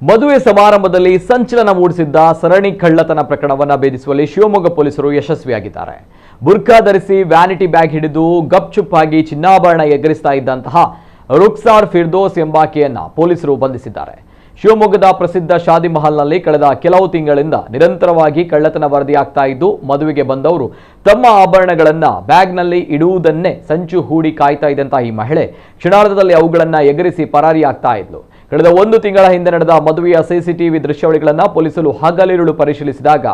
ಮದುವೆ ಸಮಾರಂಭದಲ್ಲಿ ಸಂಚಲನ ಮೂಡಿಸಿದ್ದ ಸರಣಿ ಕಳ್ಳತನ ಪ್ರಕರಣವನ್ನು ಭೇದಿಸುವಲ್ಲಿ ಶಿವಮೊಗ್ಗ ಪೊಲೀಸರು ಯಶಸ್ವಿಯಾಗಿದ್ದಾರೆ. ಬುರ್ಕಾ ಧರಿಸಿ ವ್ಯಾನಿಟಿ ಬ್ಯಾಗ್ ಹಿಡಿದು ಗಪ್ಚುಪ್ ಆಗಿ ಚಿನ್ನಾಭರಣ ಎಗರಿಸ್ತಾ ಇದ್ದಂತಹ ರುಕ್ಸಾರ್ ಫಿರ್ದೋಸ್ ಎಂಬಾಕೆಯನ್ನ ಪೊಲೀಸರು ಬಂಧಿಸಿದ್ದಾರೆ. ಶಿವಮೊಗ್ಗದ ಪ್ರಸಿದ್ಧ ಶಾದಿ ಮಹಲ್ನಲ್ಲಿ ಕಳೆದ ಕೆಲವು ತಿಂಗಳಿಂದ ನಿರಂತರವಾಗಿ ಕಳ್ಳತನ ವರದಿಯಾಗ್ತಾ ಇದ್ದು, ಮದುವೆಗೆ ಬಂದವರು ತಮ್ಮ ಆಭರಣಗಳನ್ನ ಬ್ಯಾಗ್ನಲ್ಲಿ ಇಡುವುದನ್ನೇ ಸಂಚು ಹೂಡಿ ಕಾಯ್ತಾ ಇದ್ದಂತಹ ಈ ಮಹಿಳೆ ಕ್ಷಣಾರ್ಧದಲ್ಲಿ ಅವುಗಳನ್ನ ಎಗರಿಸಿ ಪರಾರಿಯಾಗ್ತಾ ಇದ್ಲು. ಕಳೆದ 1 ತಿಂಗಳ ಹಿಂದೆ ನಡೆದ ಮದುವೆಯ ಸಿಸಿಟಿವಿ ದೃಶ್ಯಾವಳಿಗಳನ್ನು ಪೊಲೀಸರು ಹಗಲಿರುಳು ಪರಿಶೀಲಿಸಿದಾಗ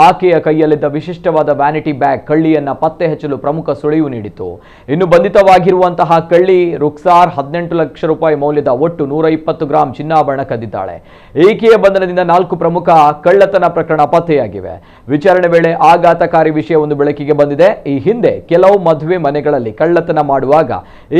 ಆಕೆಯ ಕೈಯಲ್ಲಿದ್ದ ವಿಶಿಷ್ಟವಾದ ವ್ಯಾನಿಟಿ ಬ್ಯಾಗ್ ಕಳ್ಳಿಯನ್ನ ಪತ್ತೆ ಹಚ್ಚಲು ಪ್ರಮುಖ ಸುಳಿವು ನೀಡಿತು. ಇನ್ನು ಬಂಧಿತವಾಗಿರುವಂತಹ ಕಳ್ಳಿ ರುಕ್ಸಾರ್ 18 ಲಕ್ಷ ರೂಪಾಯಿ ಮೌಲ್ಯದ ಒಟ್ಟು 120 ಗ್ರಾಂ ಚಿನ್ನಾಭರಣ ಕದ್ದಿದ್ದಾಳೆ. ಈಕೆಯ ಬಂಧನದಿಂದ 4 ಪ್ರಮುಖ ಕಳ್ಳತನ ಪ್ರಕರಣ ಪತ್ತೆಯಾಗಿವೆ. ವಿಚಾರಣೆ ವೇಳೆ ಆಘಾತಕಾರಿ ವಿಷಯವೊಂದು ಬೆಳಕಿಗೆ ಬಂದಿದೆ. ಈ ಹಿಂದೆ ಕೆಲವು ಮದುವೆ ಮನೆಗಳಲ್ಲಿ ಕಳ್ಳತನ ಮಾಡುವಾಗ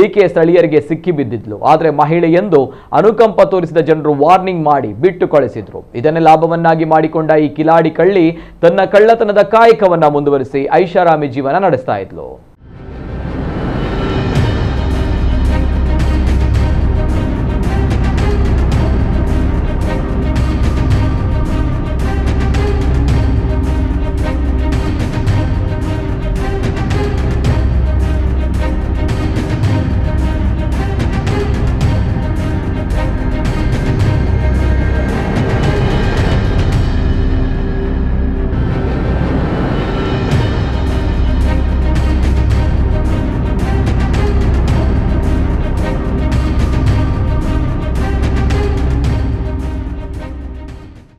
ಈಕೆ ಸ್ಥಳೀಯರಿಗೆ ಸಿಕ್ಕಿ ಬಿದ್ದಿದ್ಲು. ಆದರೆ ಮಹಿಳೆಯೆಂದು ಅನುಕಂಪ ತೋರಿಸಿದ ಜನರು ವಾರ್ನಿಂಗ್ ಮಾಡಿ ಬಿಟ್ಟು ಕಳಿಸಿದ್ರು. ಇದನ್ನೇ ಲಾಭವನ್ನಾಗಿ ಮಾಡಿಕೊಂಡ ಈ ಕಿಲಾಡಿ ಕಳ್ಳಿ ತನ್ನ ಕಳ್ಳತನದ ಕಾಯಕವನ್ನ ಮುಂದುವರಿಸಿ ಐಷಾರಾಮಿ ಜೀವನ ನಡೆಸ್ತಾ ಇದ್ಲು.